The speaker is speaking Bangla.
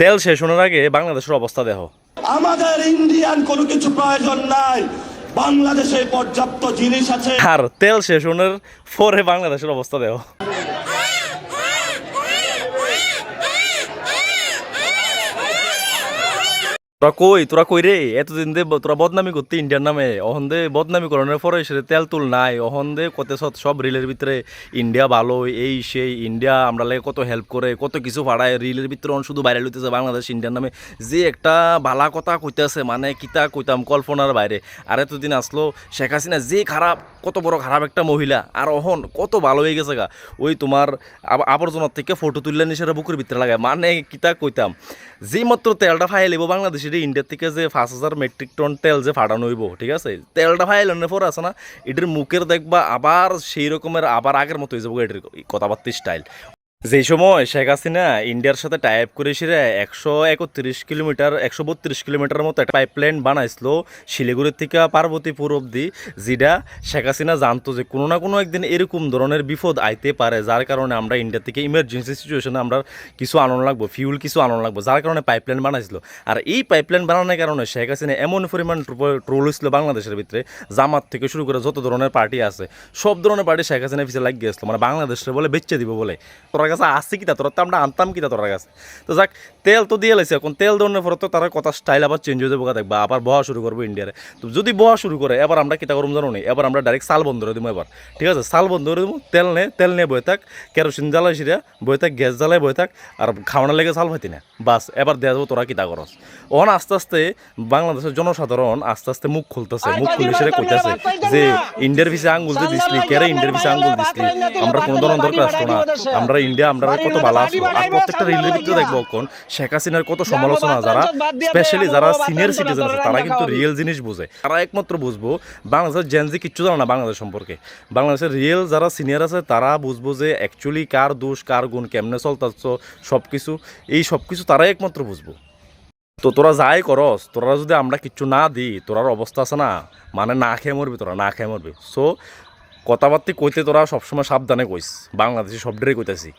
তেল শেষ হওয়ার আগে বাংলাদেশের অবস্থা দেখো। আমাদের ইন্ডিয়ান কোনো কিছু প্রয়োজন নাই, বাংলাদেশে পর্যাপ্ত জিনিস আছে। আর তেল শেষ হওয়ার পরে বাংলাদেশের অবস্থা দেখো। তোরা কই রে এতদিন দে তোরা বদনামি করতে ইন্ডিয়ার নামে, অহন দে বদনামি করানোর পরে সে তেল তুল নাই, অহন দে কত সব রিলের ভিতরে ইন্ডিয়া ভালো এই সেই, ইন্ডিয়া আমরা লাগে কত হেল্প করে কত কিছু ভাড়ায় রিলের ভিতরে শুধু বাইরে লইতেছে বাংলাদেশ ইন্ডিয়ার নামে, যে একটা ভালা কথা কইতেছে মানে কিতা কইতাম কল্পনার বাইরে। আর এতদিন আসলো শেখ হাসিনা যে খারাপ, কত বড় খারাপ একটা মহিলা, আর অহন কত ভালো হয়ে গেছে গা। ওই তোমার আবর্জনার থেকে ফটো তুললে নিয়ে সেটা বুকের ভিতরে লাগায়, মানে কিতা কইতাম যে মাত্র তেলটা ফাইল লিব বাংলাদেশের ইন্ডিয়া থেকে যে 5,000 মেট্রিক টন তেল যে ফাটানো হইব, ঠিক আছে, তেলটা ফাইলের পর আছে না এটার মুখের দেখবা আবার সেই রকমের আবার আগের মতো হয়ে যাবো এটার কথাবার্তা স্টাইল। যেই সময় শেখ হাসিনা ইন্ডিয়ার সাথে টাইপ করে সেরা 131 কিলোমিটার 132 কিলোমিটার মতো একটা পাইপলাইন বানাইছিল শিলিগুড়ির থেকে পার্বতীপুর অব্দি, যেটা শেখ হাসিনা জানতো যে কোনো না কোনো একদিন এরকম ধরনের বিপদ আইতে পারে, যার কারণে আমরা ইন্ডিয়া থেকে ইমার্জেন্সি সিচুয়েশনে আমরা কিছু আনন্দ লাগবো, ফিউল কিছু আনন্দ লাগবো, যার কারণে পাইপলাইন বানাইছিল। আর এই পাইপলাইন বানানোর কারণে শেখ হাসিনা এমন পরিমাণ ট্রোল হয়েছিল বাংলাদেশের ভিতরে, জামাত থেকে শুরু করে যত ধরনের পার্টি আছে সব ধরনের পার্টি শেখ হাসিনা পিছিয়ে লাগিয়ে গেছিলো, মানে বাংলাদেশে বলে বেচে দিব বলে। তোরা কাছে আসছে কিতা, তোরা তো আমরা আনতাম কিতা তোর কাছে। তো যাক, তেল তো দিয়ে লাইছে, এখন তেল দেওয়ার পরে তো তারা কথা স্টাইল আবার চেঞ্জ হয়ে যাবো, দেখবা আবার বহা শুরু করবো ইন্ডিয়ারে। তো যদি বহা শুরু করে এবার আমরা কিতা করবো জানো নি, এবার আমরা ডাইরেক্ট সাল বন্ধ করে দেবো এবার, ঠিক আছে, সাল বন্ধ করে দেবো, তেল নিয়ে বয়ে থাক, কেরোসিন জ্বালাই সিরা বয়ে থাক, গ্যাস জ্বালাই বয়ে থাক, আর খাওয়ানোর লেগে চাল পাইতি না, বাস এবার দেওয়া যাবো তোরা কিতা করস। ওখানে আস্তে আস্তে বাংলাদেশের জনসাধারণ আস্তে আস্তে মুখ খুলতেছে, মুখ খুলে সেটা কইতেছে যে ইন্ডিয়ার ভিসে আঙ্গুল দিয়ে দিসলি, কেরে ইন্ডিয়ার ভিসে আঙ্গুল দিসলি, আমরা কোনো ধরনের দরকার আসতো না, আমরা ইন্ডিয়া আমরা কত ভালো আসলো। আর প্রত্যেকটা রিলের ভিতরে দেখবো এখন শেখ হাসিনার কত সমালোচনা, যারা স্পেশালি যারা সিনিয়র সিটিজেন আছে তারা কিন্তু রিয়েল জিনিস বুঝে, তারা একমাত্র বুঝবো। বাংলাদেশের জেনজি কিচ্ছু জানো না বাংলাদেশ সম্পর্কে, বাংলাদেশের রিয়েল যারা সিনিয়র আছে তারা বুঝবো যে অ্যাকচুয়ালি কার দোষ কার গুণ কেমনে চলতেছ সব কিছু, এই সব কিছু তারাই একমাত্র বুঝবো। তো তোরা যাই করস, তোরা যদি আমরা কিচ্ছু না দিই, তোরার অবস্থা আছে না, মানে না খেয়ে মরবি, তোরা না খেয়ে মরবি। সো কথাবার্তা কইতে তোরা সবসময় সাবধানে কইস, বাংলাদেশি শব্দেরই কইতেছি।